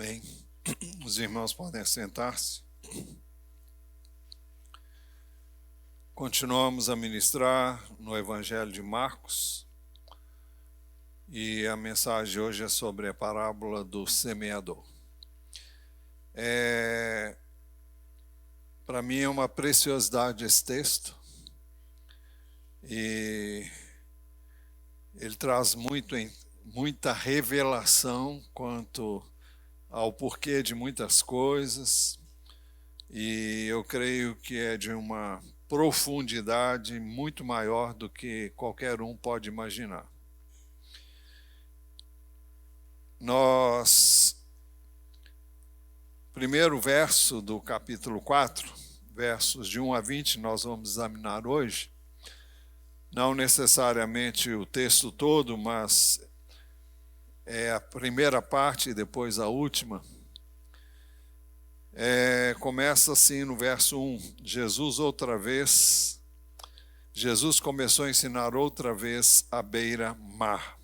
Amém. Os irmãos podem sentar-se. Continuamos a ministrar no Evangelho de Marcos e a mensagem de hoje é sobre a parábola do semeador. Para mim é uma preciosidade esse texto e ele traz muita revelação quanto ao porquê de muitas coisas, e eu creio que é de uma profundidade muito maior do que qualquer um pode imaginar. Primeiro verso do capítulo 4, versos de 1 a 20, nós vamos examinar hoje. Não necessariamente o texto todo, mas é a primeira parte e depois a última. Começa assim no verso 1. Jesus começou a ensinar outra vez à beira-mar.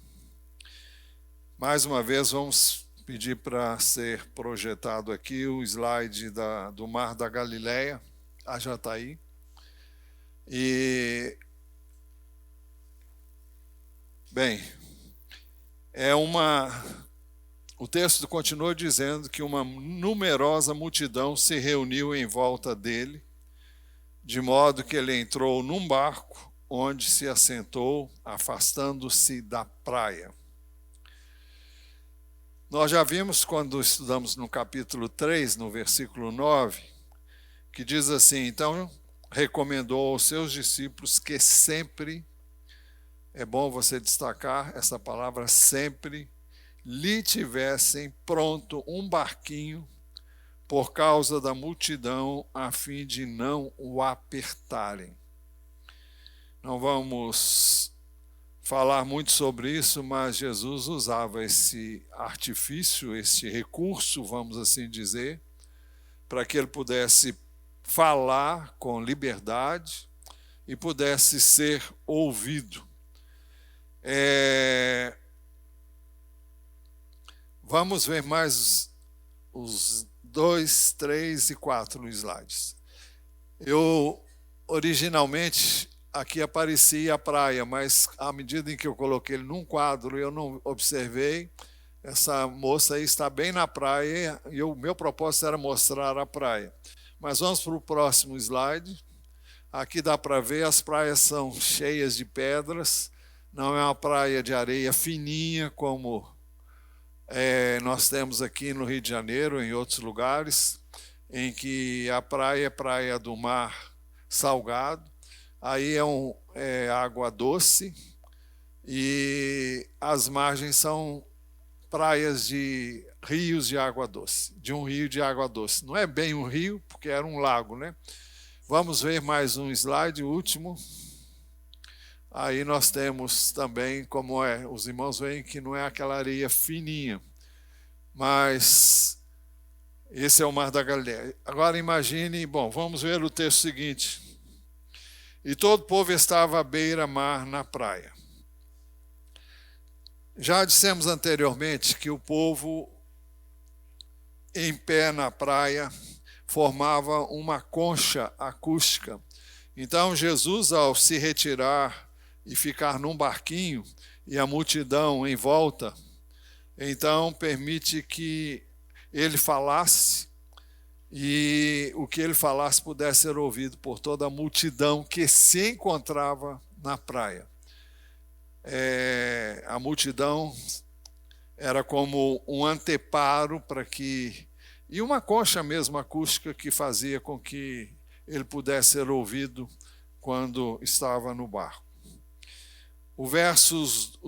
Mais uma vez vamos pedir para ser projetado aqui o slide do Mar da Galileia. Já está aí. O texto continua dizendo que uma numerosa multidão se reuniu em volta dele, de modo que ele entrou num barco, onde se assentou, afastando-se da praia. Nós já vimos quando estudamos no capítulo 3, no versículo 9, que diz assim: então recomendou aos seus discípulos que sempre, é bom você destacar essa palavra sempre, lhe tivessem pronto um barquinho por causa da multidão, a fim de não o apertarem. Não vamos falar muito sobre isso, mas Jesus usava esse artifício, esse recurso, vamos assim dizer, para que ele pudesse falar com liberdade e pudesse ser ouvido. Vamos ver mais os 2, 3 e 4 slides. Originalmente, aqui aparecia a praia, mas à medida em que eu coloquei ele num quadro, eu não observei. Essa moça aí está bem na praia e o meu propósito era mostrar a praia. Mas vamos para o próximo slide. Aqui dá para ver, as praias são cheias de pedras. Não é uma praia de areia fininha como nós temos aqui no Rio de Janeiro, em outros lugares, em que a praia é praia do mar salgado, aí é água doce, e as margens são praias de rios de água doce, de um rio de água doce. Não é bem um rio, porque era um lago, né? Vamos ver mais um slide, o último. Aí nós temos também como os irmãos veem que não é aquela areia fininha, mas esse é o Mar da Galileia. Agora imagine, vamos ver o texto seguinte. E todo o povo estava à beira-mar na praia. Já dissemos anteriormente que o povo em pé na praia formava uma concha acústica. Então Jesus, ao se retirar e ficar num barquinho, e a multidão em volta, então permite que ele falasse, e o que ele falasse pudesse ser ouvido por toda a multidão que se encontrava na praia. A multidão era como um anteparo para que, e uma concha mesmo acústica que fazia com que ele pudesse ser ouvido quando estava no barco. Os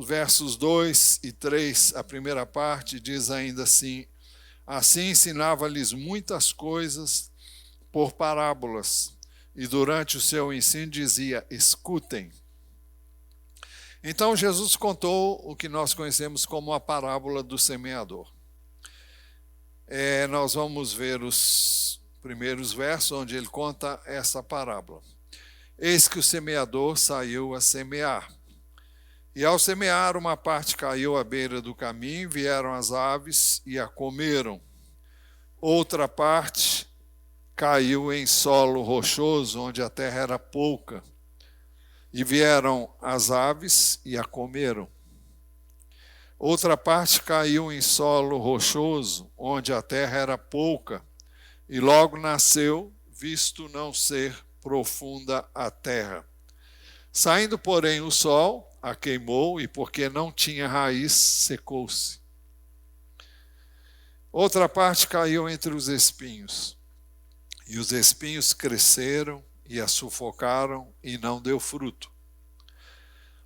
versos 2 e 3, a primeira parte, diz ainda assim: assim ensinava-lhes muitas coisas por parábolas, e durante o seu ensino dizia: escutem. Então Jesus contou o que nós conhecemos como a parábola do semeador. Nós vamos ver os primeiros versos onde ele conta essa parábola. Eis que o semeador saiu a semear. E ao semear, uma parte caiu à beira do caminho, vieram as aves e a comeram. Outra parte caiu em solo rochoso, onde a terra era pouca, e vieram as aves e a comeram. Outra parte caiu em solo rochoso, onde a terra era pouca, e logo nasceu, visto não ser profunda a terra. Saindo, porém, o sol, a queimou, e porque não tinha raiz, secou-se. Outra parte caiu entre os espinhos, e os espinhos cresceram e a sufocaram, e não deu fruto.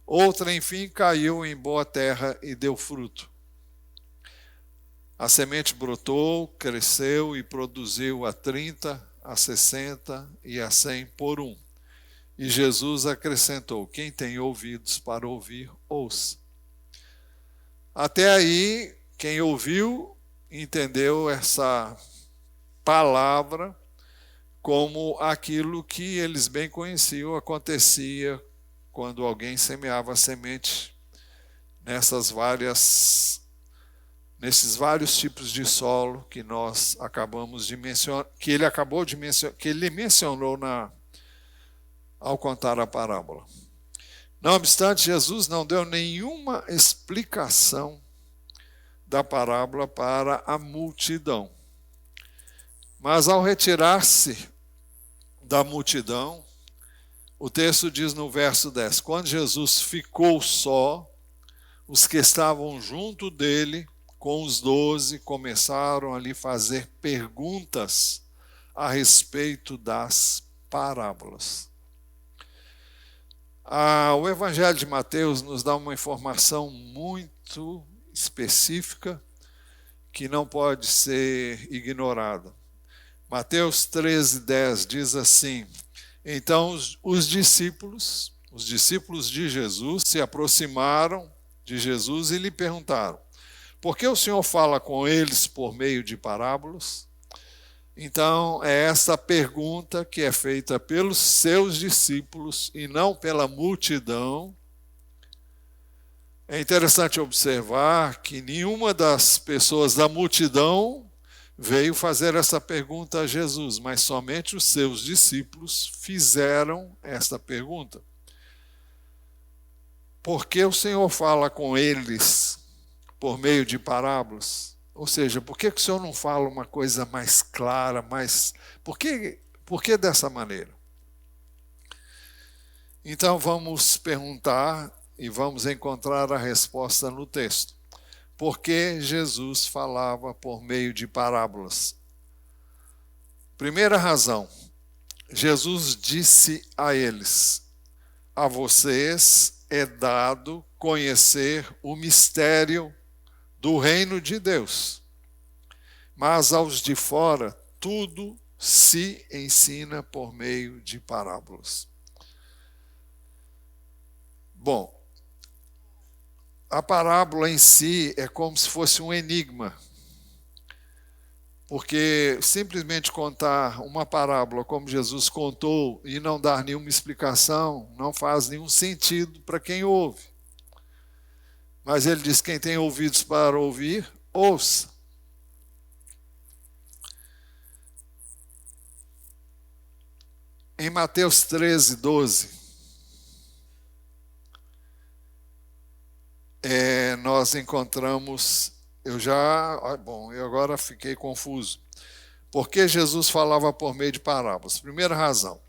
Outra, enfim, caiu em boa terra e deu fruto. A semente brotou, cresceu e produziu a 30, a 60 e a 100 por um. E Jesus acrescentou: quem tem ouvidos para ouvir, ouça. Até aí, quem ouviu, entendeu essa palavra como aquilo que eles bem conheciam, acontecia quando alguém semeava a semente nesses vários tipos de solo que nós acabamos de mencionar, que ele acabou de mencionar, que ele mencionou ao contar a parábola. Não obstante, Jesus não deu nenhuma explicação da parábola para a multidão. Mas ao retirar-se da multidão, o texto diz no verso 10, quando Jesus ficou só, os que estavam junto dele, com os 12, começaram a lhe fazer perguntas a respeito das parábolas. O Evangelho de Mateus nos dá uma informação muito específica que não pode ser ignorada. Mateus 13:10 diz assim: então os discípulos de Jesus se aproximaram de Jesus e lhe perguntaram: por que o Senhor fala com eles por meio de parábolas? Então, é essa pergunta que é feita pelos seus discípulos e não pela multidão. É interessante observar que nenhuma das pessoas da multidão veio fazer essa pergunta a Jesus, mas somente os seus discípulos fizeram esta pergunta. Por que o Senhor fala com eles por meio de parábolas? Ou seja, por que o Senhor não fala uma coisa mais clara, Por que dessa maneira? Então vamos perguntar e vamos encontrar a resposta no texto. Por que Jesus falava por meio de parábolas? Primeira razão, Jesus disse a eles: a vocês é dado conhecer o mistério do reino de Deus, mas aos de fora tudo se ensina por meio de parábolas. Bom, a parábola em si é como se fosse um enigma, porque simplesmente contar uma parábola como Jesus contou e não dar nenhuma explicação não faz nenhum sentido para quem ouve. Mas ele diz: quem tem ouvidos para ouvir, ouça. Em Mateus 13:12, nós encontramos, eu agora fiquei confuso. Por que Jesus falava por meio de parábolas? Primeira razão,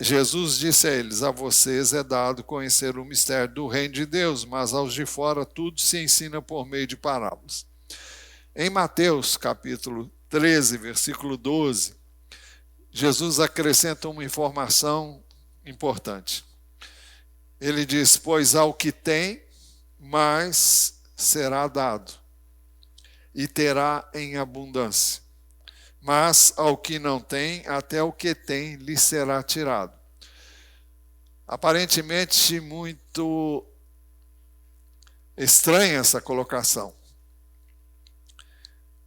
Jesus disse a eles: a vocês é dado conhecer o mistério do reino de Deus, mas aos de fora tudo se ensina por meio de parábolas. Em Mateus capítulo 13, versículo 12, Jesus acrescenta uma informação importante. Ele diz: pois ao que tem, mais será dado, e terá em abundância. Mas ao que não tem, até o que tem lhe será tirado. Aparentemente muito estranha essa colocação.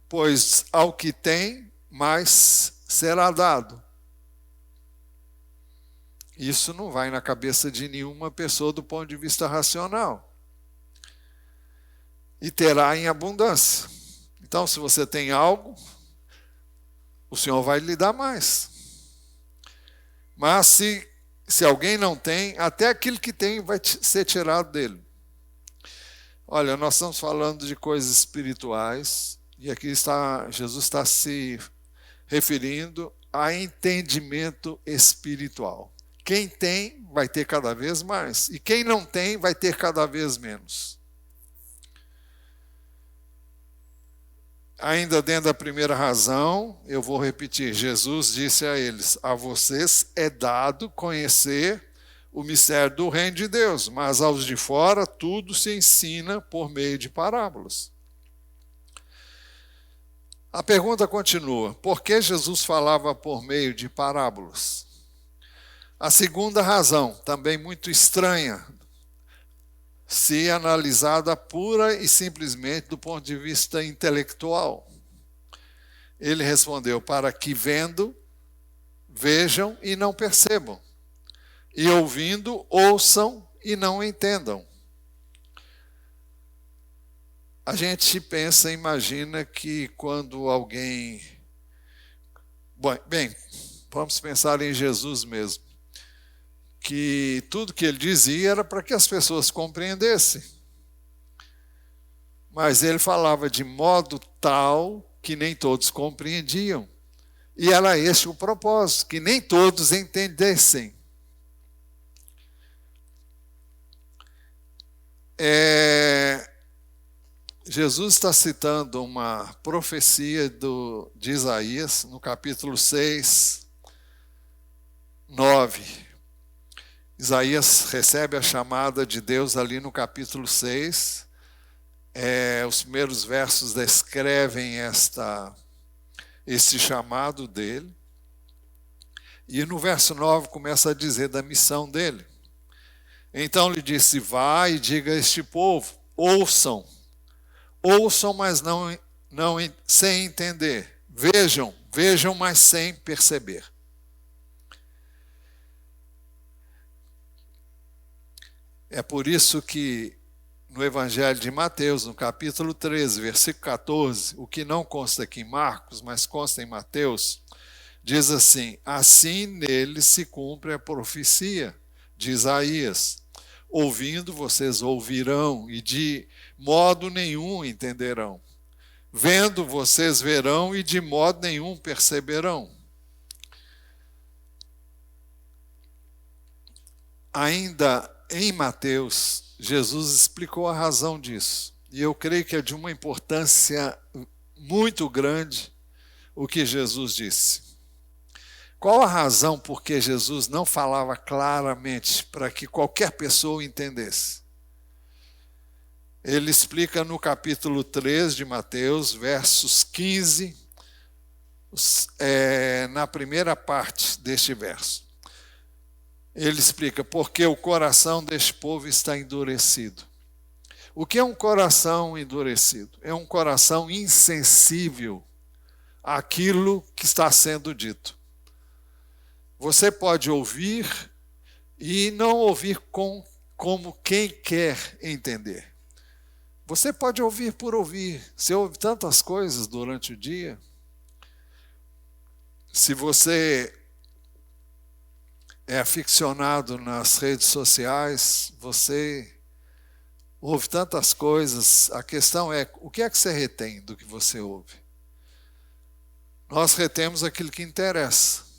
Pois ao que tem, mais será dado. Isso não vai na cabeça de nenhuma pessoa do ponto de vista racional. E terá em abundância. Então, se você tem algo, o Senhor vai lhe dar mais. Mas se alguém não tem, até aquilo que tem vai ser tirado dele. Olha, nós estamos falando de coisas espirituais, e aqui Jesus está se referindo a entendimento espiritual. Quem tem vai ter cada vez mais, e quem não tem vai ter cada vez menos. Ainda dentro da primeira razão, eu vou repetir, Jesus disse a eles: a vocês é dado conhecer o mistério do reino de Deus, mas aos de fora tudo se ensina por meio de parábolas. A pergunta continua: por que Jesus falava por meio de parábolas? A segunda razão, também muito estranha, se analisada pura e simplesmente do ponto de vista intelectual. Ele respondeu: para que vendo, vejam e não percebam, e ouvindo, ouçam e não entendam. A gente pensa, imagina que quando alguém... Bem, vamos pensar em Jesus mesmo. Que tudo que ele dizia era para que as pessoas compreendessem. Mas ele falava de modo tal que nem todos compreendiam. E era esse o propósito, que nem todos entendessem. Jesus está citando uma profecia de Isaías, no capítulo 6, 9. Isaías recebe a chamada de Deus ali no capítulo 6. Os primeiros versos descrevem esse chamado dele. E no verso 9 começa a dizer da missão dele. Então lhe disse: vá e diga a este povo, ouçam, mas não sem entender. Vejam, mas sem perceber. É por isso que no Evangelho de Mateus, no capítulo 13, versículo 14, o que não consta aqui em Marcos, mas consta em Mateus, diz assim: assim nele se cumpre a profecia de Isaías. Ouvindo, vocês ouvirão e de modo nenhum entenderão. Vendo, vocês verão e de modo nenhum perceberão. Ainda em Mateus, Jesus explicou a razão disso. E eu creio que é de uma importância muito grande o que Jesus disse. Qual a razão por que Jesus não falava claramente para que qualquer pessoa entendesse? Ele explica no capítulo 3 de Mateus, versos 15, na primeira parte deste verso. Ele explica: porque o coração deste povo está endurecido. O que é um coração endurecido? É um coração insensível àquilo que está sendo dito. Você pode ouvir e não ouvir como quem quer entender. Você pode ouvir por ouvir. Você ouve tantas coisas durante o dia. Se você é aficionado nas redes sociais, você ouve tantas coisas. A questão é: o que é que você retém do que você ouve? Nós retemos aquilo que interessa.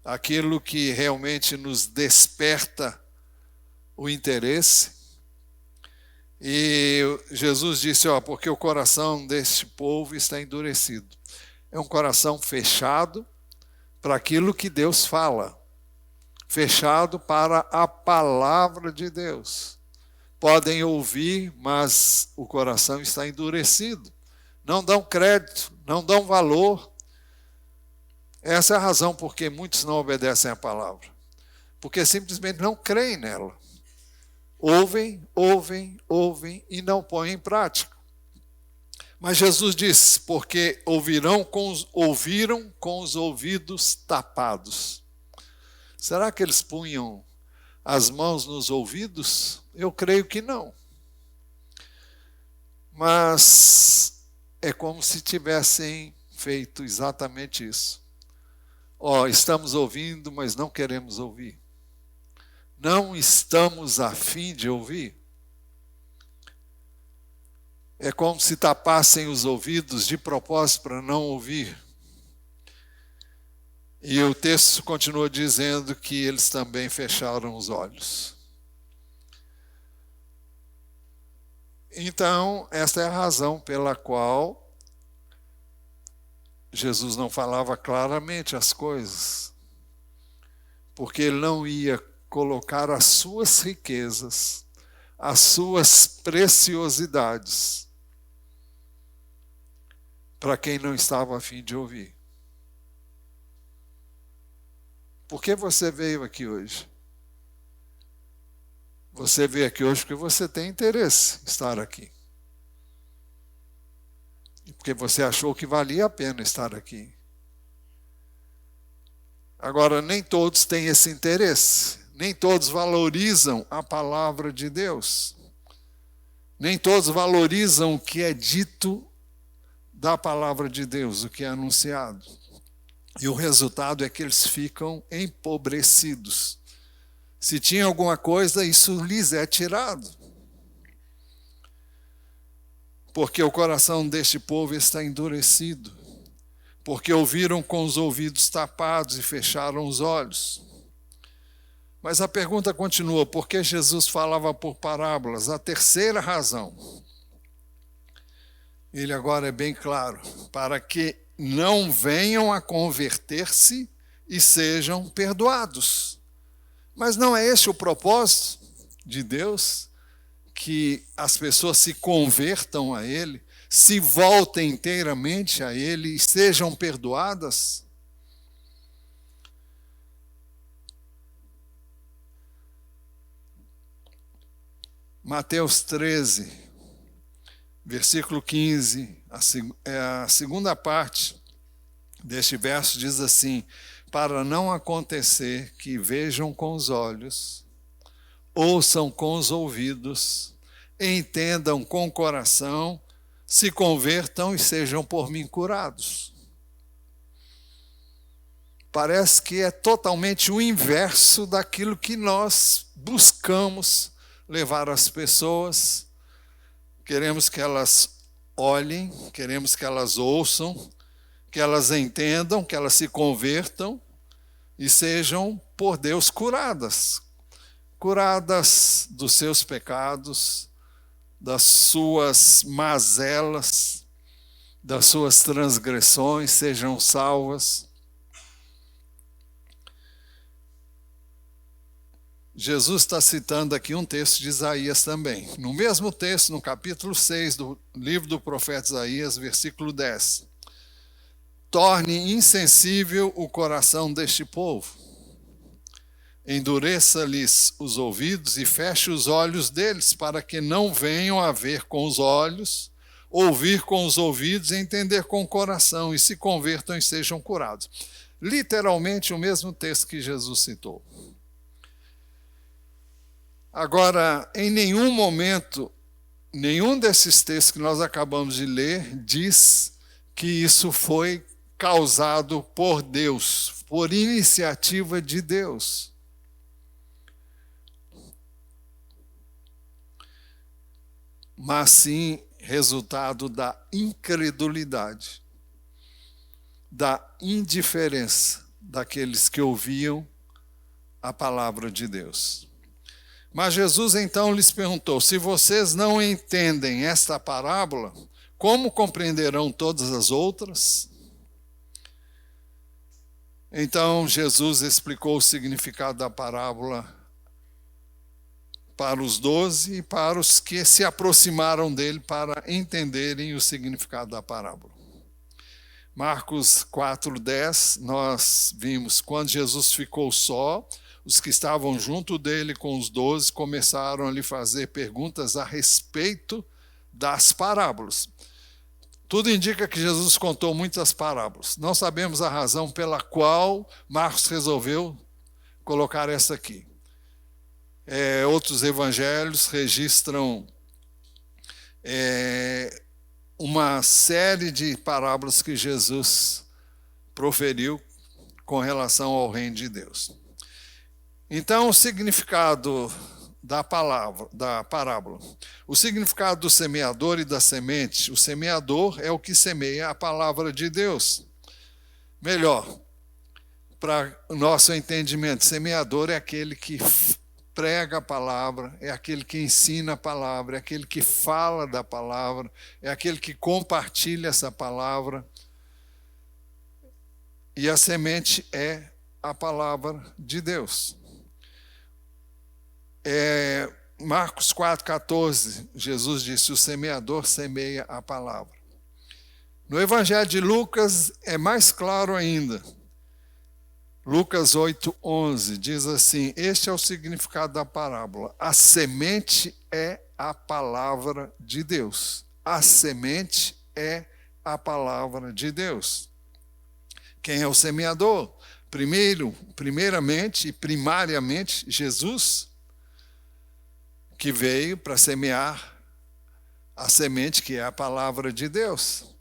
Aquilo que realmente nos desperta o interesse. E Jesus disse: porque o coração deste povo está endurecido. É um coração fechado para aquilo que Deus fala. Fechado para a palavra de Deus. Podem ouvir, mas o coração está endurecido. Não dão crédito, não dão valor. Essa é a razão por que muitos não obedecem à palavra. Porque simplesmente não creem nela. Ouvem e não põem em prática. Mas Jesus disse: porque ouviram com os ouvidos tapados. Será que eles punham as mãos nos ouvidos? Eu creio que não. Mas é como se tivessem feito exatamente isso. Estamos ouvindo, mas não queremos ouvir. Não estamos a fim de ouvir. É como se tapassem os ouvidos de propósito para não ouvir. E o texto continua dizendo que eles também fecharam os olhos. Então, esta é a razão pela qual Jesus não falava claramente as coisas. Porque ele não ia colocar as suas riquezas, as suas preciosidades para quem não estava a fim de ouvir. Por que você veio aqui hoje? Você veio aqui hoje porque você tem interesse em estar aqui. E porque você achou que valia a pena estar aqui. Agora, nem todos têm esse interesse. Nem todos valorizam a palavra de Deus. Nem todos valorizam o que é dito da palavra de Deus, o que é anunciado. E o resultado é que eles ficam empobrecidos. Se tinha alguma coisa, isso lhes é tirado. Porque o coração deste povo está endurecido. Porque ouviram com os ouvidos tapados e fecharam os olhos. Mas a pergunta continua, por que Jesus falava por parábolas? A terceira razão. Ele agora é bem claro, para que não venham a converter-se e sejam perdoados. Mas não é esse o propósito de Deus? Que as pessoas se convertam a Ele, se voltem inteiramente a Ele e sejam perdoadas? Mateus 13, versículo 15, a segunda parte deste verso diz assim: para não acontecer que vejam com os olhos, ouçam com os ouvidos, entendam com o coração, se convertam e sejam por mim curados. Parece que é totalmente o inverso daquilo que nós buscamos levar às pessoas. Queremos que elas olhem, queremos que elas ouçam, que elas entendam, que elas se convertam e sejam por Deus curadas. Curadas dos seus pecados, das suas mazelas, das suas transgressões, sejam salvas. Jesus está citando aqui um texto de Isaías também. No mesmo texto, no capítulo 6 do livro do profeta Isaías, versículo 10. Torne insensível o coração deste povo. Endureça-lhes os ouvidos e feche os olhos deles, para que não venham a ver com os olhos, ouvir com os ouvidos e entender com o coração, e se convertam e sejam curados. Literalmente o mesmo texto que Jesus citou. Agora, em nenhum momento, nenhum desses textos que nós acabamos de ler diz que isso foi causado por Deus, por iniciativa de Deus. Mas sim resultado da incredulidade, da indiferença daqueles que ouviam a palavra de Deus. Mas Jesus então lhes perguntou: se vocês não entendem esta parábola, como compreenderão todas as outras? Então Jesus explicou o significado da parábola para os 12 e para os que se aproximaram dele para entenderem o significado da parábola. Marcos 4:10, nós vimos, quando Jesus ficou só, os que estavam junto dele com os 12 começaram a lhe fazer perguntas a respeito das parábolas. Tudo indica que Jesus contou muitas parábolas. Não sabemos a razão pela qual Marcos resolveu colocar essa aqui. Outros evangelhos registram uma série de parábolas que Jesus proferiu com relação ao reino de Deus. Então, o significado da parábola. O significado do semeador e da semente. O semeador é o que semeia a palavra de Deus. Melhor, para o nosso entendimento, semeador é aquele que prega a palavra, é aquele que ensina a palavra, é aquele que fala da palavra, é aquele que compartilha essa palavra. E a semente é a palavra de Deus. Marcos 4,14, Jesus disse, o semeador semeia a palavra. No Evangelho de Lucas é mais claro ainda. Lucas 8,11 diz assim, este é o significado da parábola. A semente é a palavra de Deus. A semente é a palavra de Deus. Quem é o semeador? Primeiramente e primariamente, Jesus, que veio para semear a semente que é a palavra de Deus.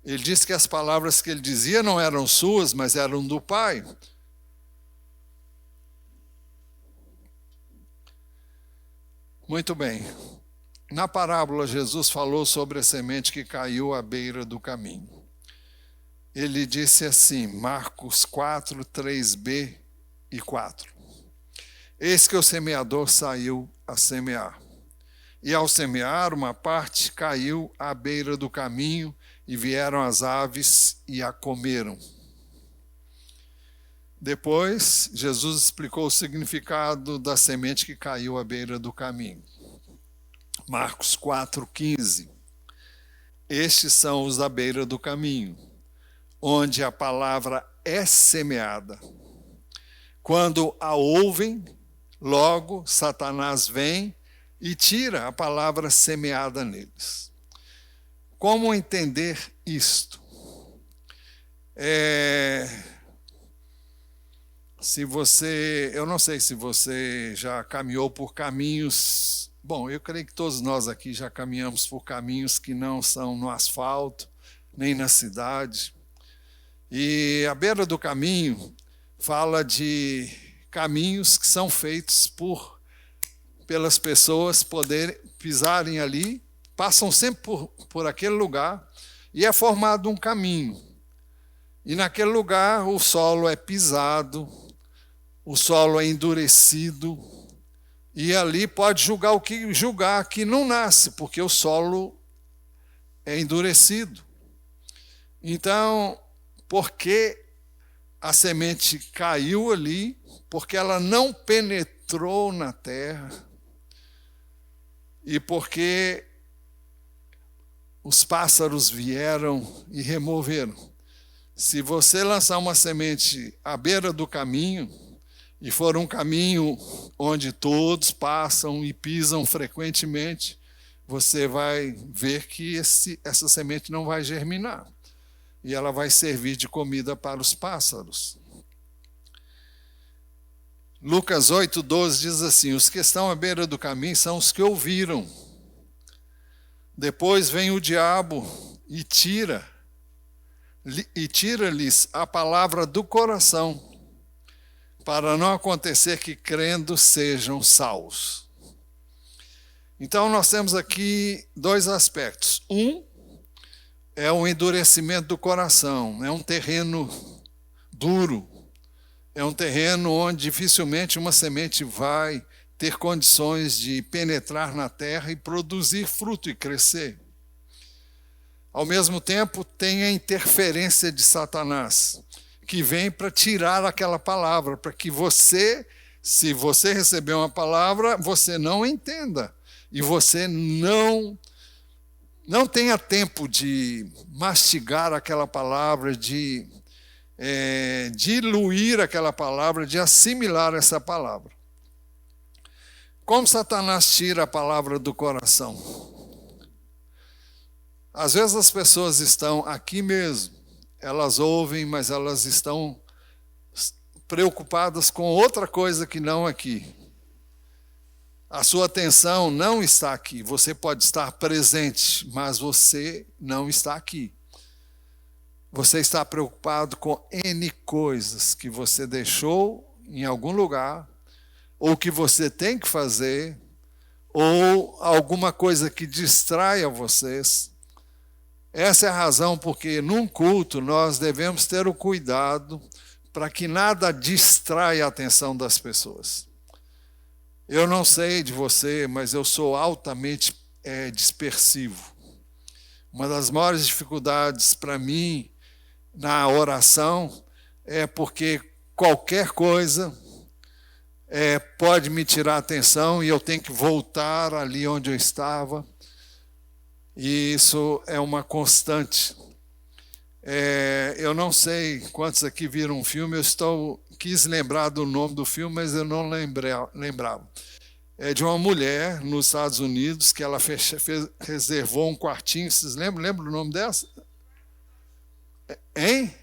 Ele disse que as palavras que ele dizia não eram suas, mas eram do Pai. Muito bem. Na parábola, Jesus falou sobre a semente que caiu à beira do caminho. Ele disse assim, Marcos 4, 3b e 4. Eis que o semeador saiu a semear. E ao semear, uma parte caiu à beira do caminho, e vieram as aves e a comeram. Depois, Jesus explicou o significado da semente que caiu à beira do caminho. Marcos 4,15. Estes são os da beira do caminho, onde a palavra é semeada. Quando a ouvem, logo Satanás vem e tira a palavra semeada neles. Como entender isto? Eu não sei se você já caminhou por caminhos. Bom, eu creio que todos nós aqui já caminhamos por caminhos que não são no asfalto, nem na cidade. E a beira do caminho fala de caminhos que são feitos pelas pessoas poderem pisarem ali, passam sempre por aquele lugar e é formado um caminho. E naquele lugar o solo é pisado, o solo é endurecido, e ali pode julgar o que julgar, que não nasce, porque o solo é endurecido. Então, porque a semente caiu ali, porque ela não penetrou na terra, e porque os pássaros vieram e removeram. Se você lançar uma semente à beira do caminho, e for um caminho onde todos passam e pisam frequentemente, você vai ver que essa semente não vai germinar. E ela vai servir de comida para os pássaros. Lucas 8,12 diz assim, os que estão à beira do caminho são os que ouviram. Depois vem o diabo e tira-lhes a palavra do coração, para não acontecer que crendo sejam salvos. Então nós temos aqui dois aspectos. Um é o endurecimento do coração, é um terreno duro, é um terreno onde dificilmente uma semente vai ter condições de penetrar na terra e produzir fruto e crescer. Ao mesmo tempo, tem a interferência de Satanás, que vem para tirar aquela palavra, para que você, se você receber uma palavra, você não entenda, e você não tenha tempo de mastigar aquela palavra, de diluir aquela palavra, de assimilar essa palavra. Como Satanás tira a palavra do coração? Às vezes as pessoas estão aqui mesmo, elas ouvem, mas elas estão preocupadas com outra coisa que não aqui. A sua atenção não está aqui. Você pode estar presente, mas você não está aqui. Você está preocupado com N coisas que você deixou em algum lugar, ou que você tem que fazer, ou alguma coisa que distraia vocês. Essa é a razão porque num culto nós devemos ter o cuidado para que nada distraia a atenção das pessoas. Eu não sei de você, mas eu sou altamente dispersivo. Uma das maiores dificuldades para mim na oração é porque qualquer coisa pode me tirar a atenção e eu tenho que voltar ali onde eu estava. E isso é uma constante. Eu não sei quantos aqui viram um filme, quis lembrar do nome do filme, mas eu não lembrava. É de uma mulher nos Estados Unidos que ela reservou um quartinho. Vocês lembram do nome dessa? Hein?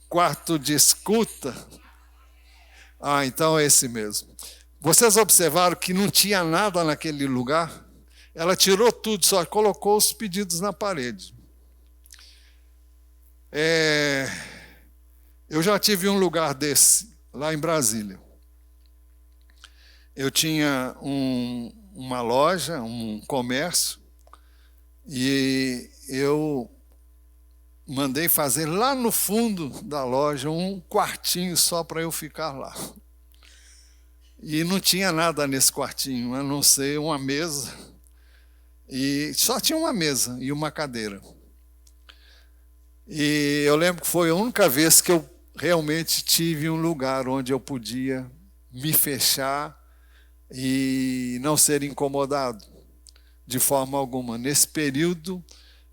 Quarto de escuta? Ah, então é esse mesmo. Vocês observaram que não tinha nada naquele lugar? Ela tirou tudo, só colocou os pedidos na parede. Eu já tive um lugar desse, lá em Brasília. Eu tinha uma loja, um comércio, e eu mandei fazer lá no fundo da loja um quartinho só para eu ficar lá. E não tinha nada nesse quartinho, a não ser uma mesa. E só tinha uma mesa e uma cadeira. E eu lembro que foi a única vez que eu realmente tive um lugar onde eu podia me fechar e não ser incomodado de forma alguma. Nesse período,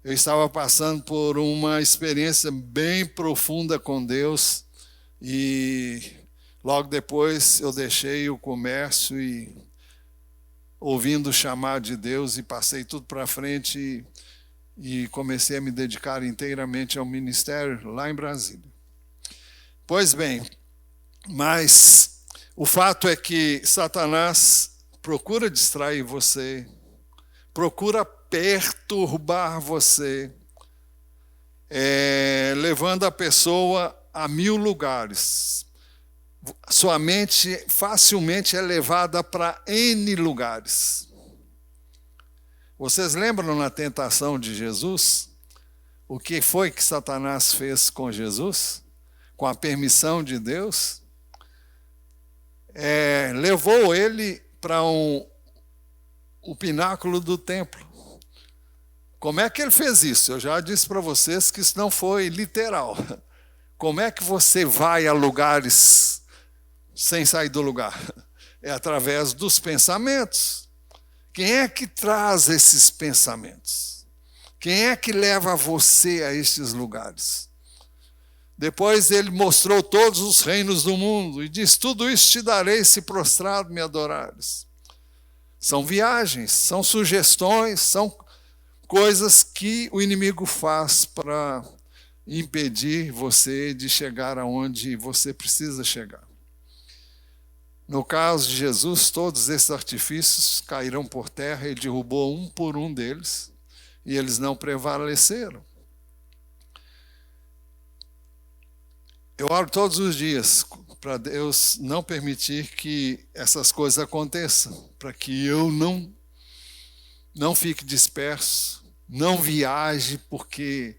eu estava passando por uma experiência bem profunda com Deus e logo depois eu deixei o comércio e ouvindo o chamado de Deus e passei tudo para frente e comecei a me dedicar inteiramente ao ministério lá em Brasília. Pois bem, mas o fato é que Satanás procura distrair você, procura perturbar você, levando a pessoa a 1000 lugares. Sua mente facilmente é levada para N lugares. Vocês lembram na tentação de Jesus? O que foi que Satanás fez com Jesus? Com a permissão de Deus? Levou ele para o pináculo do templo. Como é que ele fez isso? Eu já disse para vocês que isso não foi literal. Como é que você vai a lugares sem sair do lugar? É através dos pensamentos. Quem é que traz esses pensamentos? Quem é que leva você a estes lugares? Depois ele mostrou todos os reinos do mundo e diz: tudo isso te darei se prostrado me adorares. São viagens, são sugestões, são coisas que o inimigo faz para impedir você de chegar aonde você precisa chegar. No caso de Jesus, todos esses artifícios caíram por terra, ele derrubou um por um deles e eles não prevaleceram. Eu oro todos os dias para Deus não permitir que essas coisas aconteçam, para que eu não fique disperso, não viaje, porque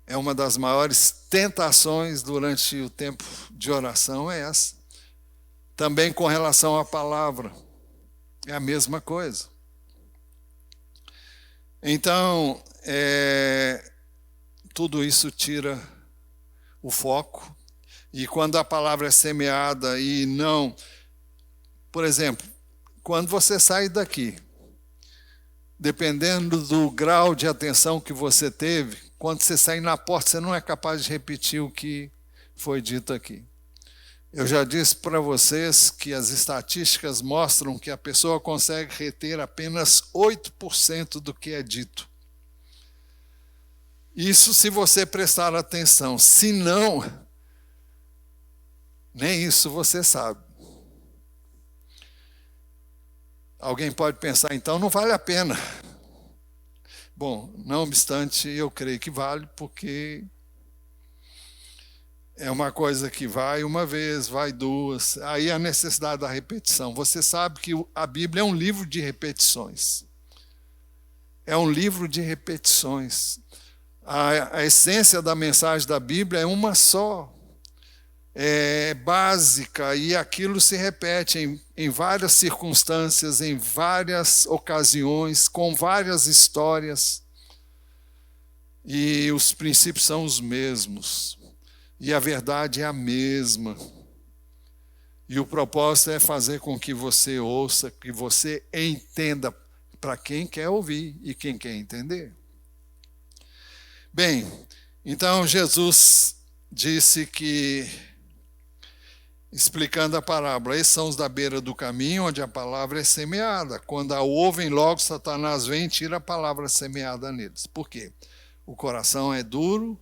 é uma das maiores tentações durante o tempo de oração é essa. Também com relação à palavra, é a mesma coisa. Então, tudo isso tira o foco. E quando a palavra é semeada e não... Por exemplo, quando você sai daqui, dependendo do grau de atenção que você teve, quando você sair na porta, você não é capaz de repetir o que foi dito aqui. Eu já disse para vocês que as estatísticas mostram que a pessoa consegue reter apenas 8% do que é dito. Isso se você prestar atenção. Se não, nem isso você sabe. Alguém pode pensar, então não vale a pena. Bom, não obstante, eu creio que vale, porque é uma coisa que vai uma vez, vai duas. Aí a necessidade da repetição. Você sabe que a Bíblia é um livro de repetições. É um livro de repetições. A essência da mensagem da Bíblia é uma só. É básica, e aquilo se repete em várias circunstâncias, em várias ocasiões, com várias histórias. E os princípios são os mesmos. E a verdade é a mesma. E o propósito é fazer com que você ouça, que você entenda, para quem quer ouvir e quem quer entender. Bem, então Jesus disse que, explicando a parábola, esses são os da beira do caminho, onde a palavra é semeada. Quando a ouvem, logo Satanás vem e tira a palavra semeada neles. Por quê? O coração é duro,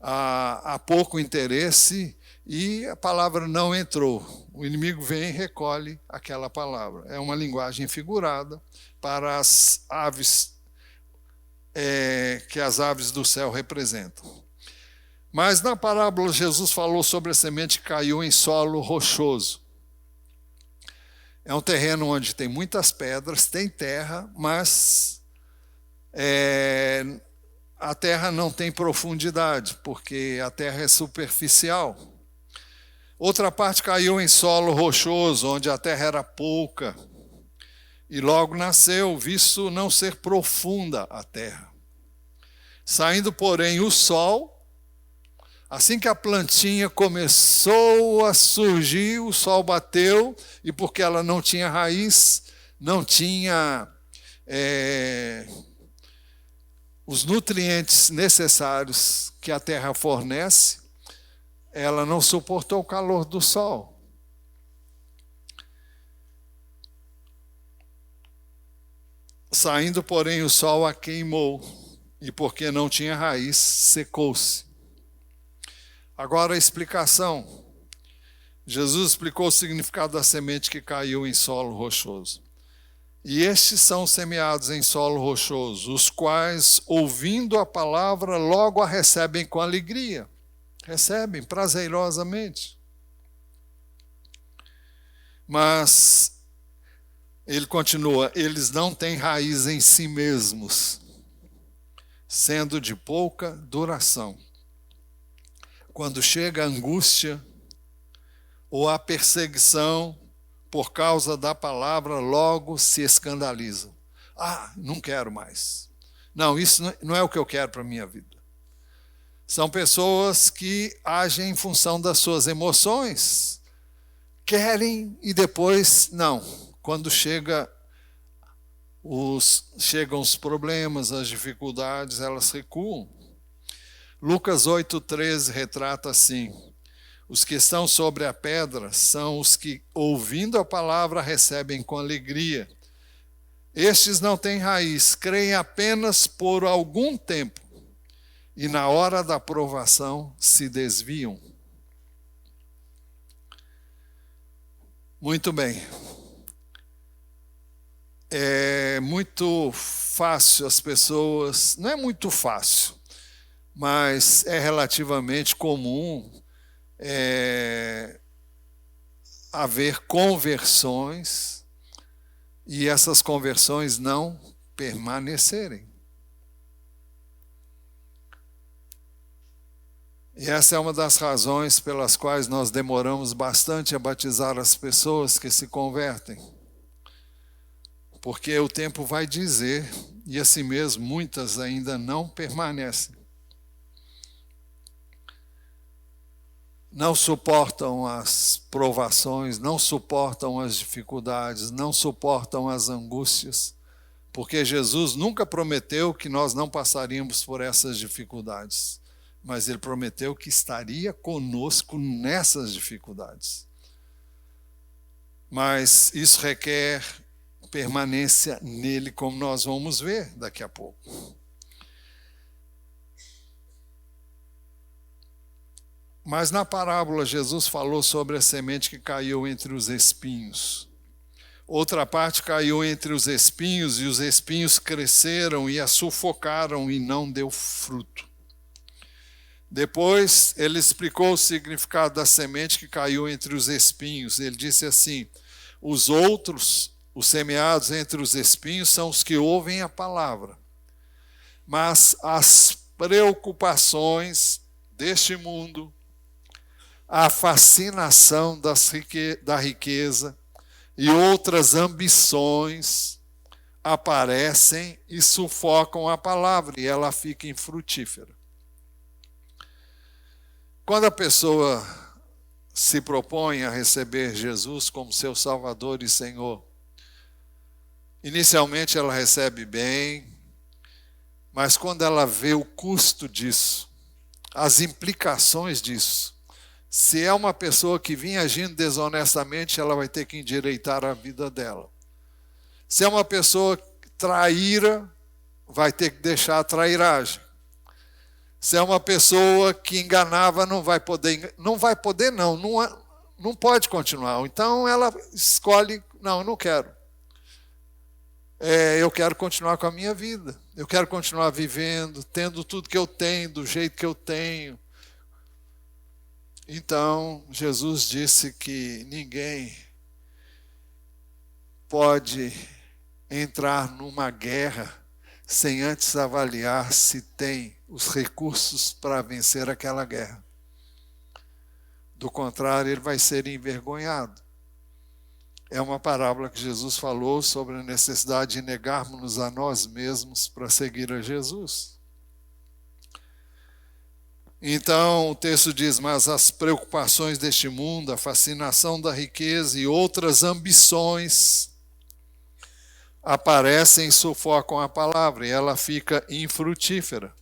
há pouco interesse e a palavra não entrou. O inimigo vem e recolhe aquela palavra. É uma linguagem figurada para as aves, que as aves do céu representam. Mas na parábola Jesus falou sobre a semente que caiu em solo rochoso. É um terreno onde tem muitas pedras, tem terra, mas a terra não tem profundidade, porque a terra é superficial. Outra parte caiu em solo rochoso, onde a terra era pouca, e logo nasceu, visto não ser profunda a terra. Saindo, porém, o sol, assim que a plantinha começou a surgir, o sol bateu, e porque ela não tinha raiz, não tinha os nutrientes necessários que a terra fornece, ela não suportou o calor do sol. Saindo, porém, o sol a queimou, e porque não tinha raiz, secou-se. Agora a explicação. Jesus explicou o significado da semente que caiu em solo rochoso. E estes são semeados em solo rochoso, os quais, ouvindo a palavra, logo a recebem com alegria. Recebem prazerosamente. Mas ele continua, eles não têm raiz em si mesmos, sendo de pouca duração. Quando chega a angústia ou a perseguição por causa da palavra, logo se escandalizam. Não quero mais. Não, isso não é o que eu quero para a minha vida. São pessoas que agem em função das suas emoções, querem e depois não. Quando chegam os problemas, as dificuldades, elas recuam. Lucas 8,13 retrata assim: os que estão sobre a pedra são os que, ouvindo a palavra, recebem com alegria. Estes não têm raiz, creem apenas por algum tempo, e na hora da provação se desviam. Muito bem. É muito fácil as pessoas, não é muito fácil, mas é relativamente comum haver conversões e essas conversões não permanecerem. E essa é uma das razões pelas quais nós demoramos bastante a batizar as pessoas que se convertem. Porque o tempo vai dizer, e assim mesmo muitas ainda não permanecem. Não suportam as provações, não suportam as dificuldades, não suportam as angústias, porque Jesus nunca prometeu que nós não passaríamos por essas dificuldades, mas Ele prometeu que estaria conosco nessas dificuldades. Mas isso requer permanência nele, como nós vamos ver daqui a pouco. Mas na parábola Jesus falou sobre a semente que caiu entre os espinhos. Outra parte caiu entre os espinhos, e os espinhos cresceram e a sufocaram e não deu fruto. Depois, ele explicou o significado da semente que caiu entre os espinhos. Ele disse assim: os outros, os semeados entre os espinhos, são os que ouvem a palavra. Mas as preocupações deste mundo, a fascinação da riqueza e outras ambições aparecem e sufocam a palavra, e ela fica infrutífera. Quando a pessoa se propõe a receber Jesus como seu Salvador e Senhor, inicialmente ela recebe bem, mas quando ela vê o custo disso, as implicações disso, se é uma pessoa que vinha agindo desonestamente, ela vai ter que endireitar a vida dela. Se é uma pessoa traíra, vai ter que deixar a trairagem. Se é uma pessoa que enganava, não pode continuar. Então ela escolhe, não, eu não quero. Eu quero continuar com a minha vida. Eu quero continuar vivendo, tendo tudo que eu tenho, do jeito que eu tenho. Então, Jesus disse que ninguém pode entrar numa guerra sem antes avaliar se tem os recursos para vencer aquela guerra. Do contrário, ele vai ser envergonhado. É uma parábola que Jesus falou sobre a necessidade de negarmos a nós mesmos para seguir a Jesus. Então, o texto diz: mas as preocupações deste mundo, a fascinação da riqueza e outras ambições aparecem e sufocam a palavra, e ela fica infrutífera.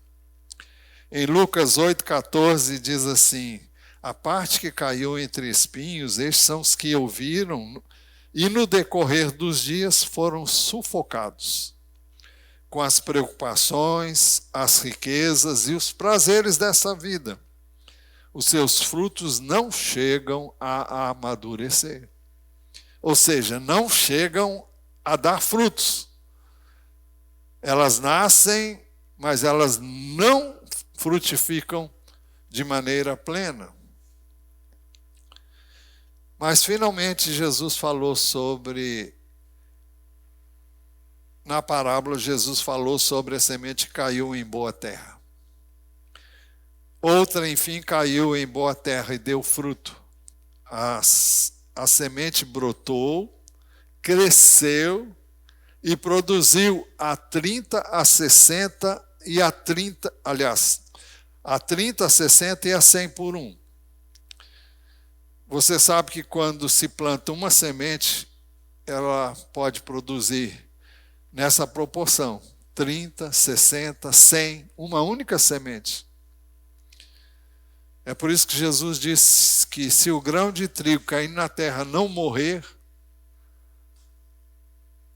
Em Lucas 8,14 diz assim: a parte que caiu entre espinhos, estes são os que ouviram, e no decorrer dos dias foram sufocados com as preocupações, as riquezas e os prazeres dessa vida. Os seus frutos não chegam a amadurecer. Ou seja, não chegam a dar frutos. Elas nascem, mas elas não frutificam de maneira plena. Mas finalmente Jesus falou na parábola, Jesus falou sobre a semente que caiu em boa terra. Outra, enfim, caiu em boa terra e deu fruto. A semente brotou, cresceu e produziu a 30, a 60 e a 30, aliás, a 30, a 60 e a 100 por um. Você sabe que quando se planta uma semente, ela pode produzir nessa proporção, 30, 60, 100, uma única semente. É por isso que Jesus disse que se o grão de trigo cair na terra não morrer,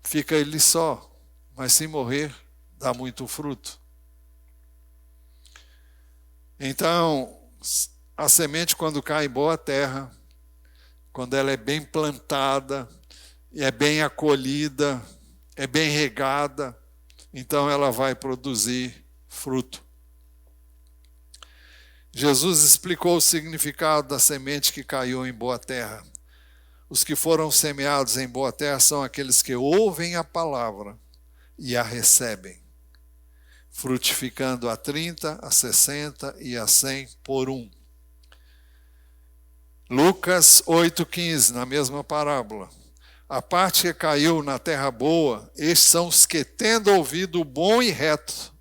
fica ele só, mas se morrer, dá muito fruto. Então, a semente quando cai em boa terra, quando ela é bem plantada, é bem acolhida, é bem regada, então ela vai produzir fruto. Jesus explicou o significado da semente que caiu em boa terra. Os que foram semeados em boa terra são aqueles que ouvem a palavra e a recebem, frutificando a 30, a 60 e a 100 por um. Lucas 8,15, na mesma parábola. A parte que caiu na terra boa, estes são os que, tendo ouvido bom e reto,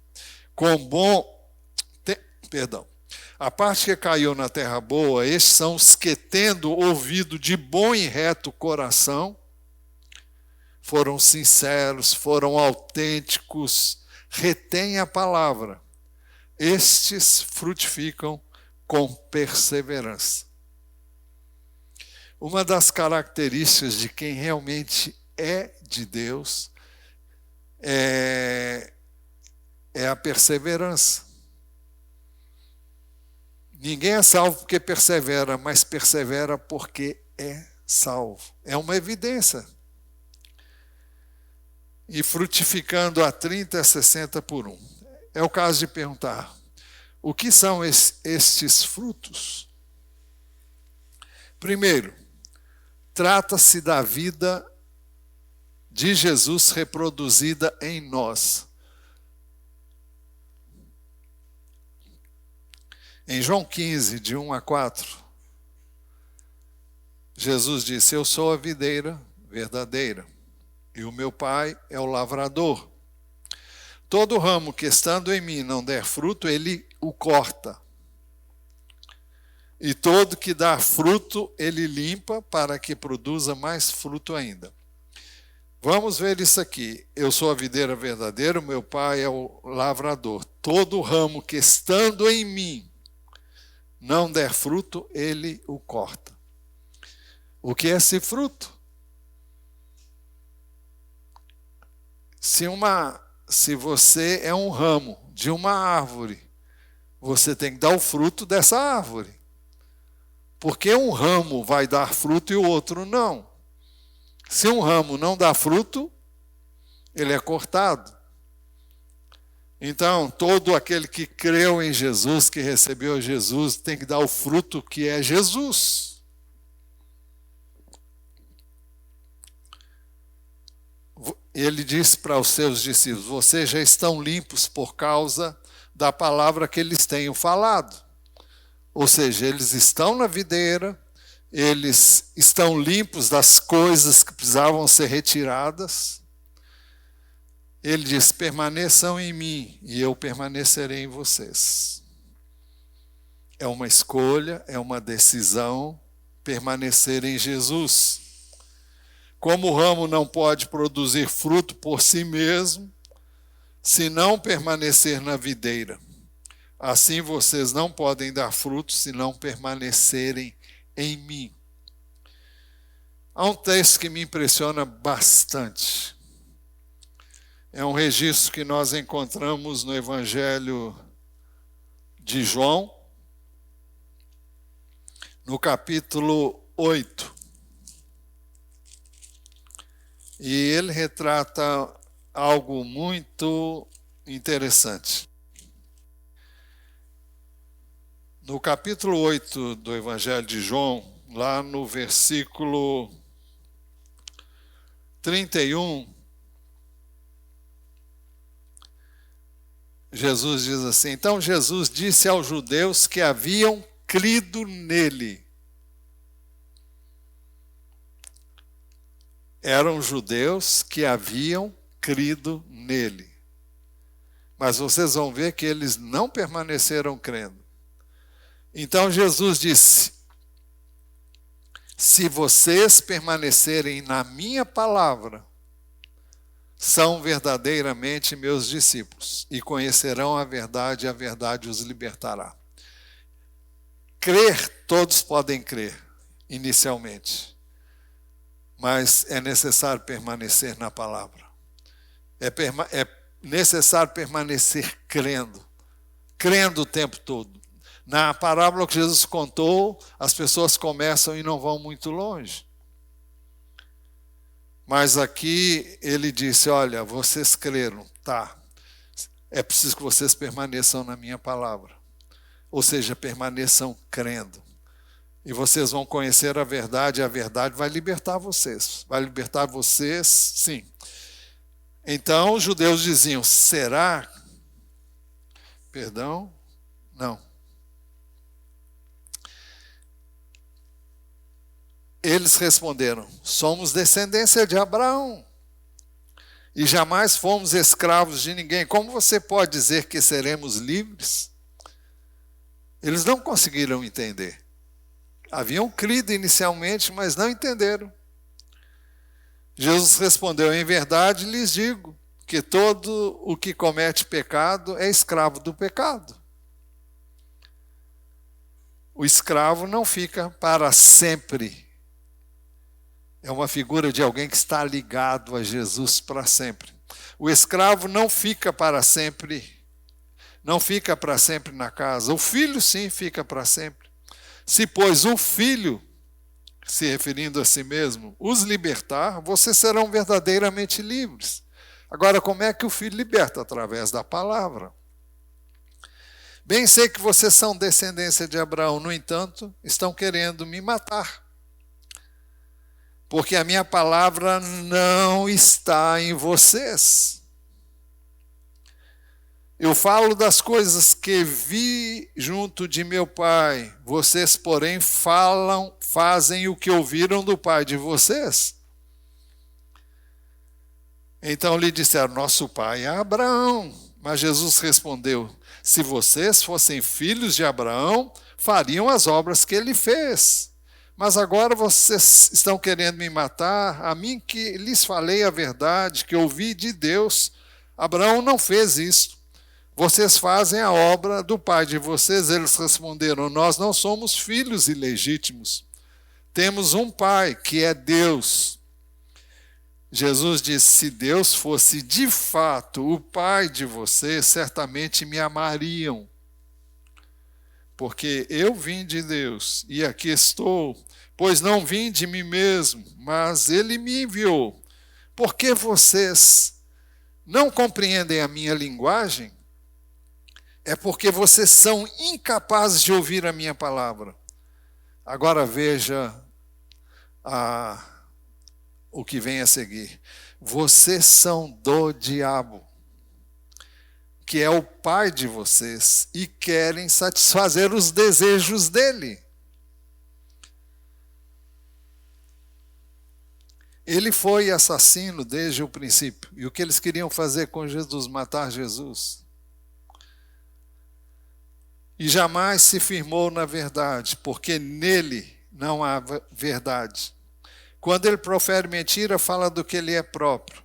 A parte que caiu na terra boa, estes são os que, tendo ouvido de bom e reto coração, foram sinceros, foram autênticos, retêm a palavra. Estes frutificam com perseverança. Uma das características de quem realmente é de Deus é a perseverança. Ninguém é salvo porque persevera, mas persevera porque é salvo. É uma evidência. e frutificando a 30, a 60 por um. É o caso de perguntar, o que são estes frutos? Primeiro, trata-se da vida de Jesus reproduzida em nós. Em João 15, de 1 a 4, Jesus disse, eu sou a videira verdadeira, e o meu Pai é o lavrador. Todo ramo que estando em mim não der fruto, ele o corta. E todo que dá fruto, ele limpa para que produza mais fruto ainda. Vamos ver isso aqui. Eu sou a videira verdadeira, o meu Pai é o lavrador. Todo ramo que estando em mim não der fruto, ele o corta. O que é esse fruto? Se você é um ramo de uma árvore, você tem que dar o fruto dessa árvore. Porque um ramo vai dar fruto e o outro não. Se um ramo não dá fruto, ele é cortado. Então, todo aquele que creu em Jesus, que recebeu Jesus, tem que dar o fruto que é Jesus. Ele disse para os seus discípulos, vocês já estão limpos por causa da palavra que eles tenham falado. Ou seja, eles estão na videira, eles estão limpos das coisas que precisavam ser retiradas. Ele diz, permaneçam em mim e eu permanecerei em vocês. É uma escolha, é uma decisão, permanecer em Jesus. Como o ramo não pode produzir fruto por si mesmo, se não permanecer na videira. Assim vocês não podem dar fruto se não permanecerem em mim. Há um texto que me impressiona bastante. É um registro que nós encontramos no Evangelho de João, no capítulo 8. E ele retrata algo muito interessante. No capítulo 8 do Evangelho de João, lá no versículo 31, Jesus diz assim, então Jesus disse aos judeus que haviam crido nele. Eram judeus que haviam crido nele. Mas vocês vão ver que eles não permaneceram crendo. Então Jesus disse, se vocês permanecerem na minha palavra, são verdadeiramente meus discípulos e conhecerão a verdade e a verdade os libertará. Crer, todos podem crer, inicialmente. Mas é necessário permanecer na palavra. É necessário permanecer crendo. Crendo o tempo todo. Na parábola que Jesus contou, as pessoas começam e não vão muito longe. Mas aqui ele disse, olha, vocês creram, tá. É preciso que vocês permaneçam na minha palavra. Ou seja, permaneçam crendo. E vocês vão conhecer a verdade vai libertar vocês. Vai libertar vocês, sim. Então os judeus diziam, será? Perdão? Não. Eles responderam, somos descendência de Abraão. E jamais fomos escravos de ninguém. Como você pode dizer que seremos livres? Eles não conseguiram entender. Haviam crido inicialmente, mas não entenderam. Jesus respondeu, em verdade lhes digo, que todo o que comete pecado é escravo do pecado. O escravo não fica para sempre. É uma figura de alguém que está ligado a Jesus para sempre. O escravo não fica para sempre, não fica para sempre na casa. O filho sim fica para sempre. Se, pois, o Filho, se referindo a si mesmo, os libertar, vocês serão verdadeiramente livres. Agora, como é que o Filho liberta? Através da palavra. Bem sei que vocês são descendência de Abraão, no entanto, estão querendo me matar. Porque a minha palavra não está em vocês. Eu falo das coisas que vi junto de meu pai. Vocês, porém, fazem o que ouviram do pai de vocês. Então lhe disseram, nosso pai é Abraão. Mas Jesus respondeu, se vocês fossem filhos de Abraão, fariam as obras que ele fez. Mas agora vocês estão querendo me matar, a mim que lhes falei a verdade, que ouvi de Deus. Abraão não fez isso. Vocês fazem a obra do pai de vocês. Eles responderam, nós não somos filhos ilegítimos. Temos um pai, que é Deus. Jesus disse, se Deus fosse de fato o pai de vocês, certamente me amariam. Porque eu vim de Deus e aqui estou, pois não vim de mim mesmo, mas ele me enviou. Por que vocês não compreendem a minha linguagem? É porque vocês são incapazes de ouvir a minha palavra. Agora veja o que vem a seguir. Vocês são do diabo, que é o pai de vocês, e querem satisfazer os desejos dele. Ele foi assassino desde o princípio. E o que eles queriam fazer com Jesus? Matar Jesus. E jamais se firmou na verdade, porque nele não há verdade. Quando ele profere mentira, fala do que ele é próprio.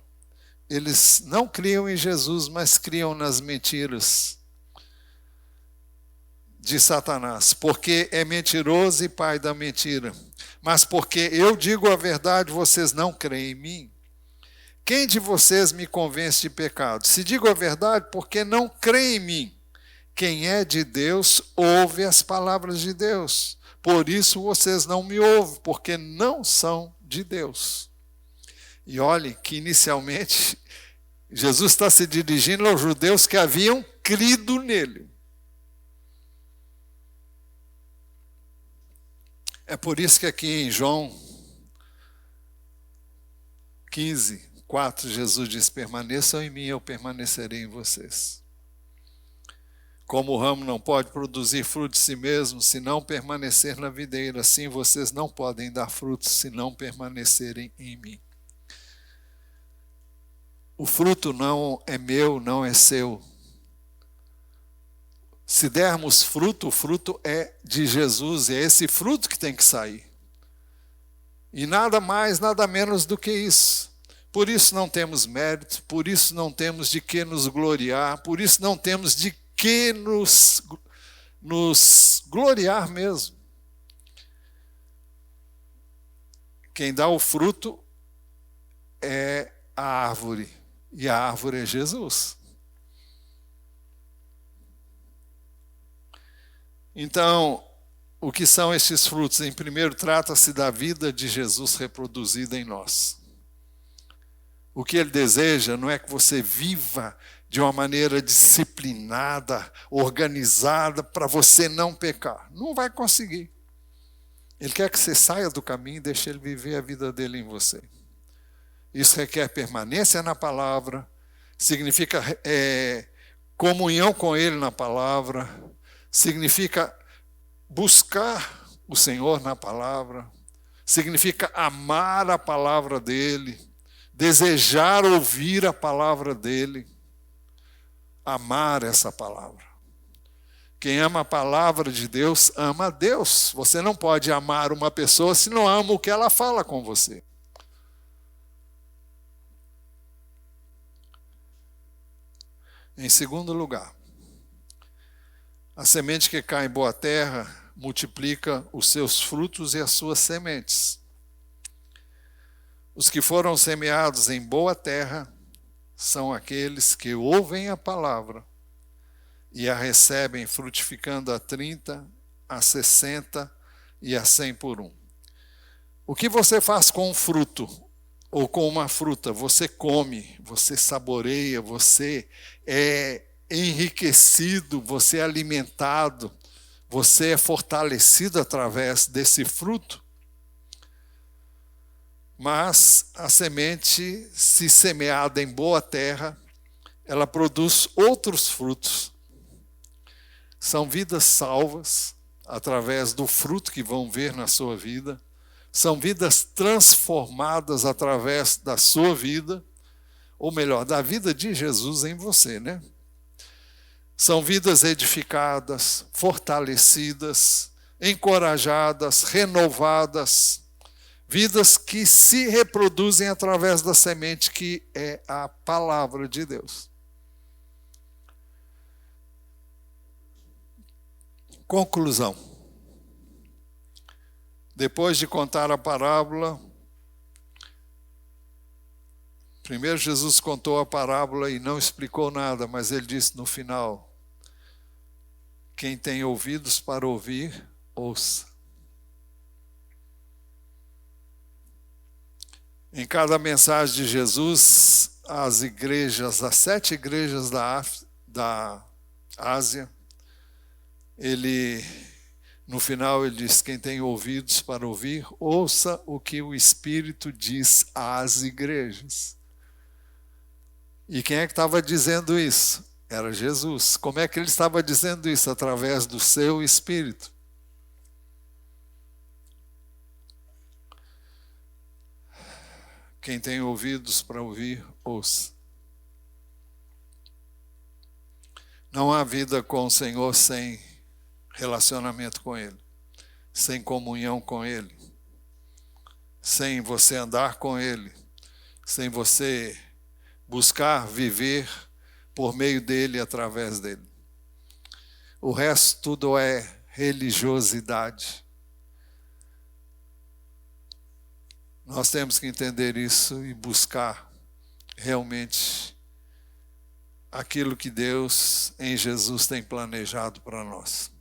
Eles não criam em Jesus, mas criam nas mentiras de Satanás, porque é mentiroso e pai da mentira. Mas porque eu digo a verdade, vocês não creem em mim. Quem de vocês me convence de pecado? Se digo a verdade, porque não creem em mim. Quem é de Deus, ouve as palavras de Deus. Por isso vocês não me ouvem, porque não são de Deus. E olhe que inicialmente Jesus está se dirigindo aos judeus que haviam crido nele. É por isso que aqui em João 15, 4, Jesus diz, permaneçam em mim, eu permanecerei em vocês. Como o ramo não pode produzir fruto de si mesmo, se não permanecer na videira, assim vocês não podem dar frutos, se não permanecerem em mim. O fruto não é meu, não é seu. Se dermos fruto, o fruto é de Jesus, e é esse fruto que tem que sair. E nada mais, nada menos do que isso. Por isso não temos mérito, por isso não temos de que nos gloriar, por isso não temos de que nos gloriar mesmo. Quem dá o fruto é a árvore, e a árvore é Jesus. Então, o que são estes frutos? Em primeiro, trata-se da vida de Jesus reproduzida em nós. O que ele deseja não é que você viva de uma maneira disciplinada, organizada, para você não pecar. Não vai conseguir. Ele quer que você saia do caminho e deixe ele viver a vida dele em você. Isso requer permanência na palavra, significa comunhão com ele na palavra, significa buscar o Senhor na palavra, significa amar a palavra dele, desejar ouvir a palavra dele, amar essa palavra. Quem ama a palavra de Deus, ama a Deus. Você não pode amar uma pessoa se não ama o que ela fala com você. Em segundo lugar, a semente que cai em boa terra multiplica os seus frutos e as suas sementes. Os que foram semeados em boa terra são aqueles que ouvem a palavra e a recebem frutificando a 30, a 60 e a 100 por um. O que você faz com o fruto? ou com uma fruta, você come, você saboreia, você é enriquecido, você é alimentado, você é fortalecido através desse fruto. Mas a semente, se semeada em boa terra, ela produz outros frutos. São vidas salvas através do fruto que vão ver na sua vida. São vidas transformadas através da sua vida, ou melhor, da vida de Jesus em você, né? São vidas edificadas, fortalecidas, encorajadas, renovadas, vidas que se reproduzem através da semente que é a palavra de Deus. Conclusão. Depois de contar a parábola, primeiro Jesus contou a parábola e não explicou nada, mas ele disse no final: quem tem ouvidos para ouvir, ouça. Em cada mensagem de Jesus, as 7 igrejas da Ásia, no final ele diz: quem tem ouvidos para ouvir, ouça o que o Espírito diz às igrejas. E quem é que estava dizendo isso? Era Jesus. Como é que ele estava dizendo isso? Através do seu Espírito. Quem tem ouvidos para ouvir, ouça. Não há vida com o Senhor sem relacionamento com Ele, sem comunhão com Ele, sem você andar com Ele, sem você buscar viver por meio dEle e através dEle. O resto tudo é religiosidade. Nós temos que entender isso e buscar realmente aquilo que Deus em Jesus tem planejado para nós.